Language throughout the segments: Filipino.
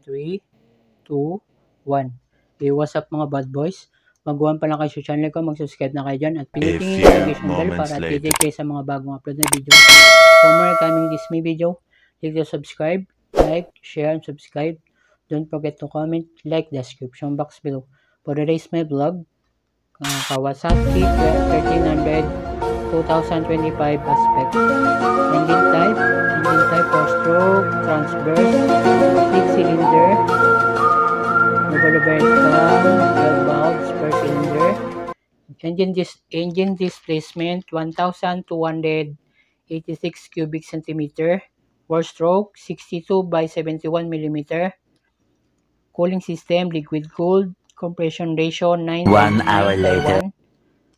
3, 2, 1. Hey, what's up mga bad boys? Mag-1 pa lang kayo sa channel ko, mag-subscribe na kayo dyan at pinutin yung notification bell para updated kayo sa mga bagong upload na video. For more coming Disney video, click to subscribe, like, share, and subscribe. Don't forget to comment, like the description box below. For today's my vlog, Kawasaki 1300 2025 aspect. Engine type 4-stroke, transverse, 6-cylinder, double overcam, 12 valves per cylinder. Engine displacement 1,286 cubic centimeter. 4-stroke 62 by 71 millimeter. Cooling system liquid cooled. Compression ratio 9 1 hour later.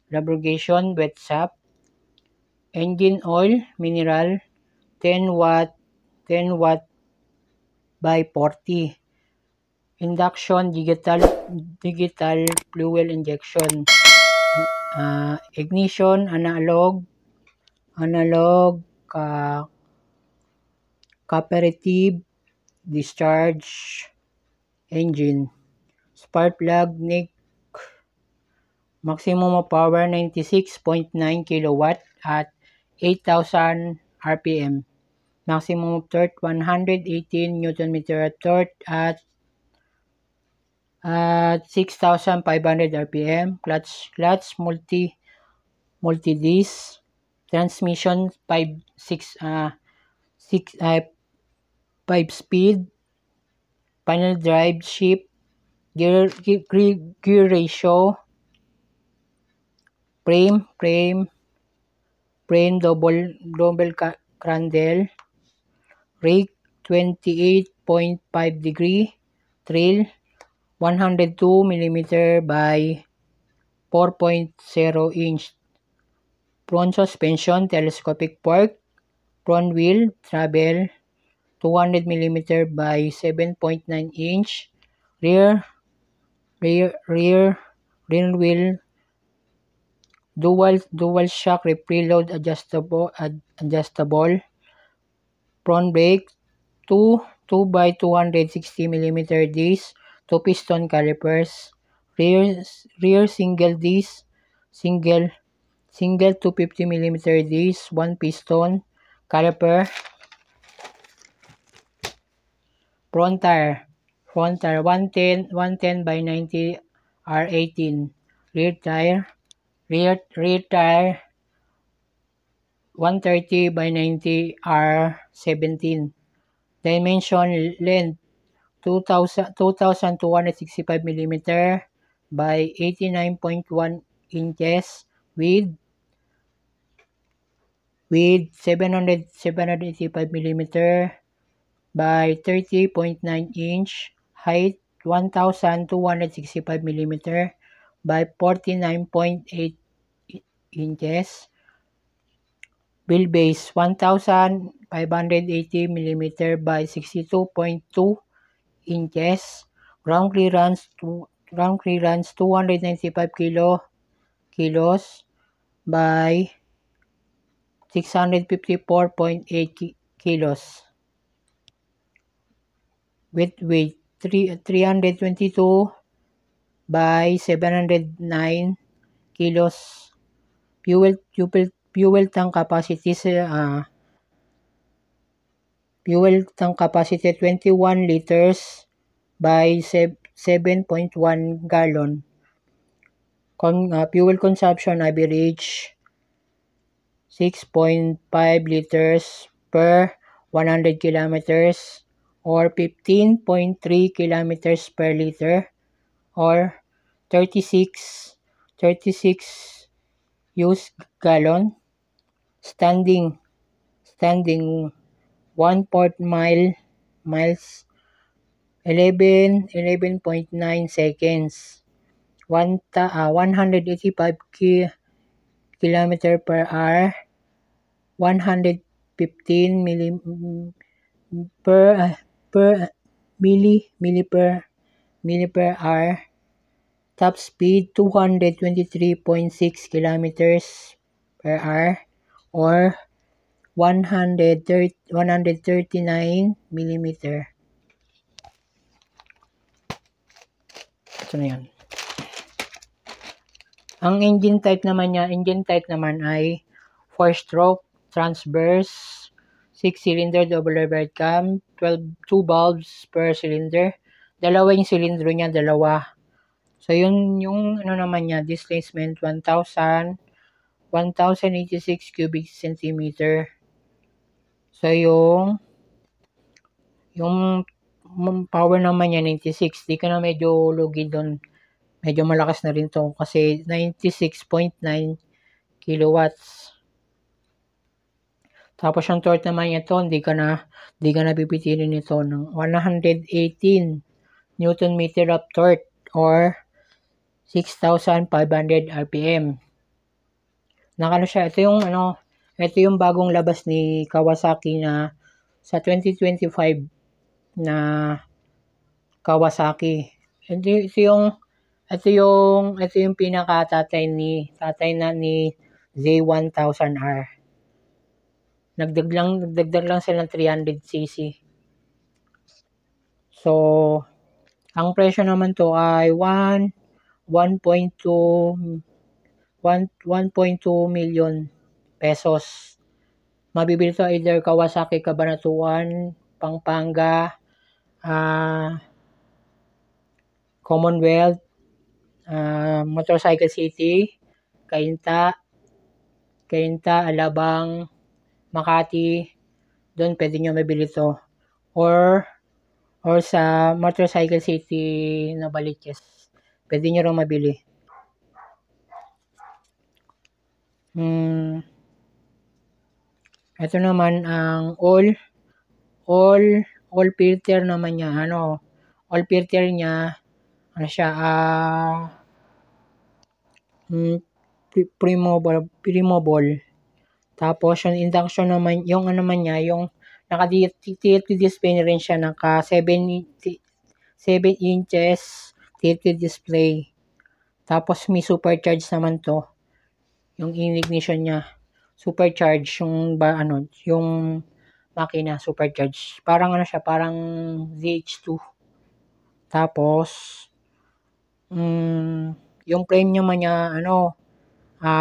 Lubrication wet shaft. Engine oil mineral 10 watt by 40. Induction digital fuel injection. Ignition analog cooperative discharge engine. Spark plug NIC. Maximum of power 96.9 kW at 8,000 RPM. Maximum of torque 118 Nm at torque at 6,500 RPM. Clutch multi-disc. Transmission 5 speed. Final drive shift. Gear ratio. Frame double cradle. Rake 28.5 degree. Trail 102 mm by 4.0 inch. Front suspension telescopic fork. Front wheel travel 200 mm by 7.9 inch. Rear wheel dual shock preload adjustable. Front brake 2 by 260 mm disc, 2 piston calipers. Rear single disc, single 250 mm disc, 1 piston caliper. Front tire 110 by 90 R18. Rear tire 130 by 90 R17. Dimension length 2,265 mm by 89.1 inches. Width 785 mm by 30.9 inch. Height 1,265 mm by 49.8 inches. Wheelbase 1,580 mm by 62.2 inches. Ground clearance 295 kilos by 654.8 kilos. Weight 322 by 709 kilos. Fuel tank capacity 21 liters by 7.1 gallon. Fuel consumption average 6.5 liters per 100 kilometers or 15.3 kilometers per liter or 36 used gallon. Standing 1/4 miles 11.9 seconds. 185 kilometer per hour. 115 milli per hour. Top speed 223.6 kilometers per hour or 139 millimeter. Ito na yan. Ang engine type naman ay 4-stroke, transverse, 6-cylinder double overhead cam, 2 valves per cylinder. Dalawa yung silindro niya, dalawa. So, yung ano naman niya, displacement 1086 cubic centimeter. So, yung power naman niya 96. Di ka na medyo lugi doon. Medyo malakas na rin to kasi 96.9 kilowatts. Tapos yung torque naman ito, hindi ka na pipitirin nito ng 118 Newton meter of torque or 6,500 RPM. Nakano siya, ito yung bagong labas ni Kawasaki na sa 2025 na Kawasaki. Ito yung pinaka-tatay ni Z1000R. Nagdagdag lang sila ng 300cc. So, ang presyo naman to ay 1.2 million pesos. Mabibili to either Kawasaki Cabanatuan, Pampanga, Commonwealth, Motorcycle City, Cainta, Alabang, Makati. Doon pwede nyo mabili to. Or sa Motorcycle City na Baliches. Pwede nyo rin mabili. Ito naman ang all filter naman niya. All filter niya, primable. Tapos yung induction naman, yung naka-display rin siya, naka 7 inches tilted display. Tapos may supercharge naman to. Yung ignition niya, supercharge yung makina supercharge. Parang parang ZH2. Tapos yung frame niya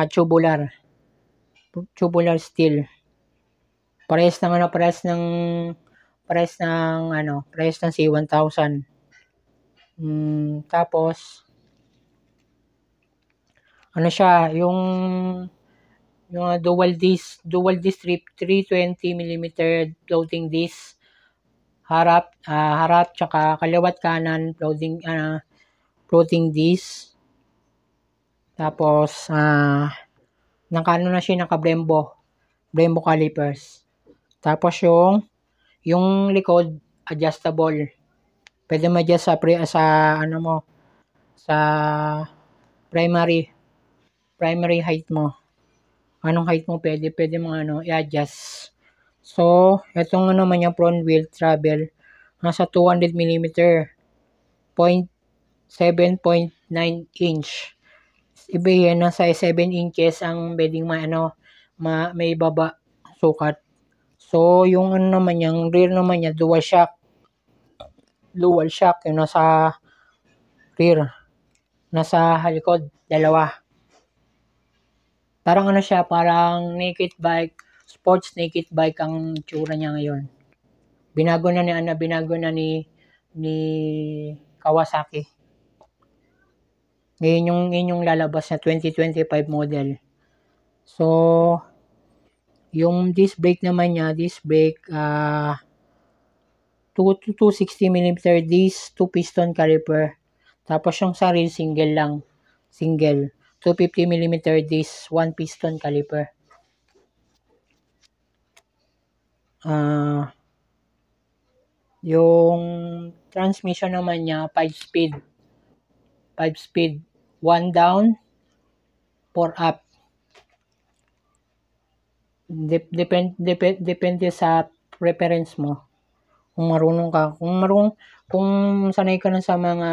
tubular steel. Parehas ng C1000. Tapos yung dual disc 320 mm floating disc. Harap tsaka kaliwat kanan floating disc. Tapos naka Brembo calipers. Tapos yung likod adjustable. Pwede ma-adjust sa primary height mo. Anong height mo pwede mo i-adjust. So, etong naman yung front wheel travel nasa 200 mm 7.9 inch. Iba yan, nasa 7 inches ang pwedeng may baba sukat. So, yung rear naman niya, dual shock. Yung nasa rear. Nasa likod, dalawa. Parang parang naked bike, sports naked bike ang tsura niya ngayon. Binago na ni Kawasaki. Ngayon yung lalabas na 2025 model. So, yung disc brake naman niya, 260 mm disc, 2 piston caliper. Tapos yung sa rear, single. 250 mm disc, 1 piston caliper. Yung transmission naman niya, 5 speed. 1 down, 4 up. Depende sa preference mo. Kung sanay ka na sa mga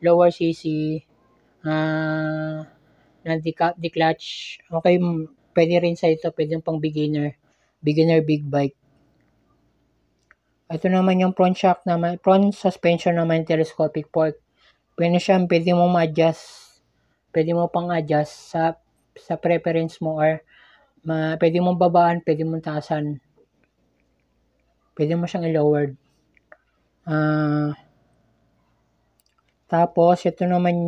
lower cc na declutch, okay, pwede rin sa ito, pwede pang beginner big bike. Ito naman yung front suspension naman, telescopic fork. pwede mo ma-adjust. Pwede mo pang adjust sa preference mo, or pwede mong babaan, pwede mong taasan. Pwede mo siyang i-lowered. Tapos ito naman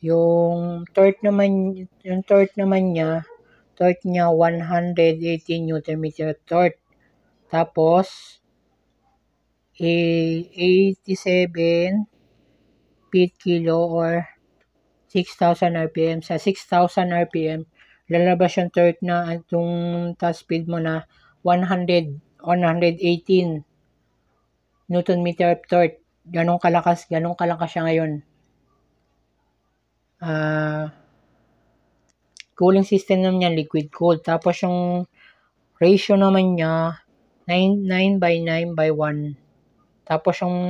yung torque naman niya 118 Nm torque. Tapos 87 feet kilo or 6,000 RPM. Sa 6,000 RPM, lalabas yung torque na itong top speed mo na 118 Newton meter of torque. Ganong kalakas siya ngayon. Cooling system naman niya, liquid cooled. Tapos yung ratio naman niya, 9/9/1. Tapos yung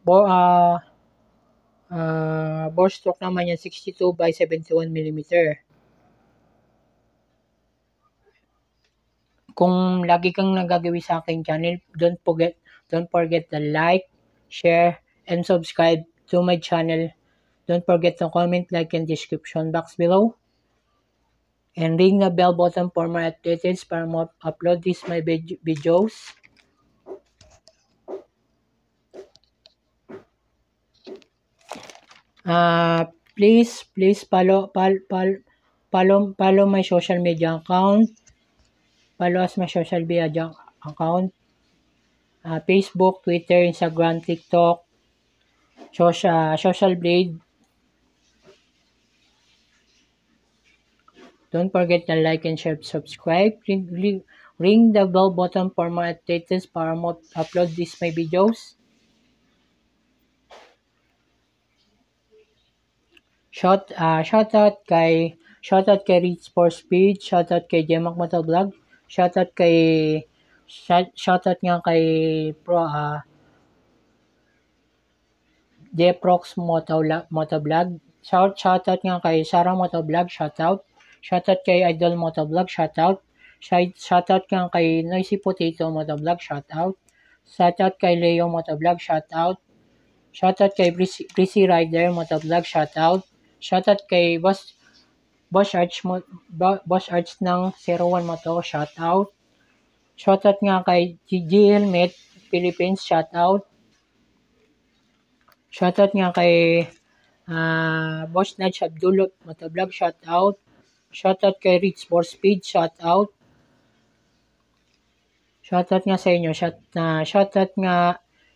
bore stroke naman niya, 62/71 mm. Kung lagi kang nagagawi sa aking channel, don't forget to like, share, and subscribe to my channel. Don't forget to comment, like, and description box below. And ring the bell button for more updates para upload my videos. Please follow my social media account. Follow us my social media account. Facebook, Twitter, Instagram, TikTok, Social Blade. Don't forget to like and share, subscribe. Ring the bell button for more updates para upload my videos. Shoutout kay Rich for Speed, shoutout kay Jemak Motovlog, shoutout nga kay Jeprox Motovlog, shoutout nga kay Sarah Motovlog, shoutout kay Idol Motovlog, shoutout nga kay Noisy Potato Motovlog, shoutout kay Leo Motovlog, shoutout kay Breezy Rider Motovlog, shoutout kay Boss Arch ng 01 Moto, shoutout nga kay GG Helmet Philippines, shoutout nga kay Boss Nudge Abdullah Motovlog, shoutout kay Rich for Speed, shoutout nga sa inyo,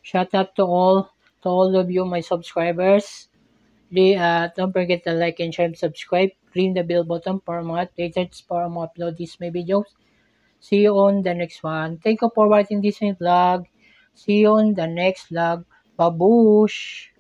shoutout to all of you my subscribers. Don't forget to like and share and subscribe. Ring the bell button for more updates para upload my videos. See you on the next one. Thank you for watching this vlog. See you on the next vlog. Babush!